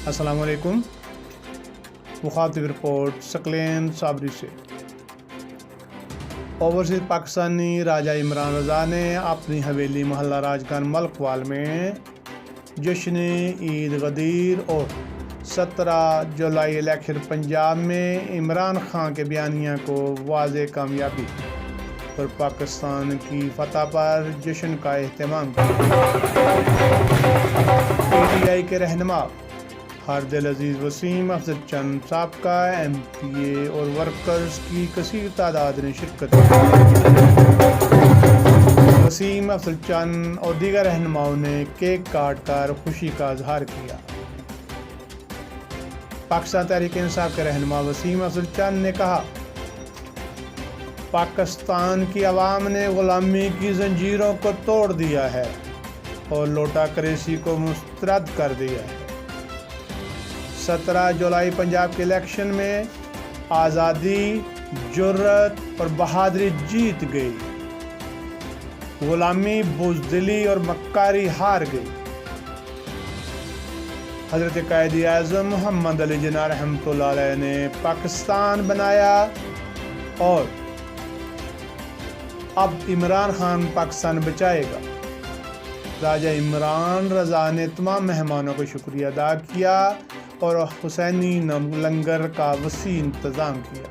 السلام علیکم۔ مخاطب رپورٹ سکلین صابری سے۔ اوورسیز پاکستانی راجہ عمران رضا نے اپنی حویلی محلہ راجگان ملک وال میں جشن عید غدیر اور 17 جولائی الیکشن پنجاب میں عمران خان کے بیانیہ کو واضح کامیابی اور پاکستان کی فتح پر جشن کا اہتمام کیا۔ PTI کے رہنما ہردل عزیز وسیم افضل چند سابقہ MPA اور ورکرز کی کثیر تعداد نے شرکت کی۔ وسیم افضل چند اور دیگر رہنماؤں نے کیک کاٹ کر خوشی کا اظہار کیا۔ پاکستان تحریک انصاف کے رہنما وسیم افضل چند نے کہا، پاکستان کی عوام نے غلامی کی زنجیروں کو توڑ دیا ہے اور لوٹا کریسی کو مسترد کر دیا ہے۔ 17 جولائی پنجاب کے الیکشن میں آزادی، جرأت اور بہادری جیت گئی، غلامی، بزدلی اور مکاری ہار گئی۔ حضرت قائد اعظم محمد علی جناح رحمۃ اللہ علیہ نے پاکستان بنایا اور اب عمران خان پاکستان بچائے گا۔ راجہ عمران رضا نے تمام مہمانوں کو شکریہ ادا کیا اور حسینی لنگر کا وسیع انتظام کیا۔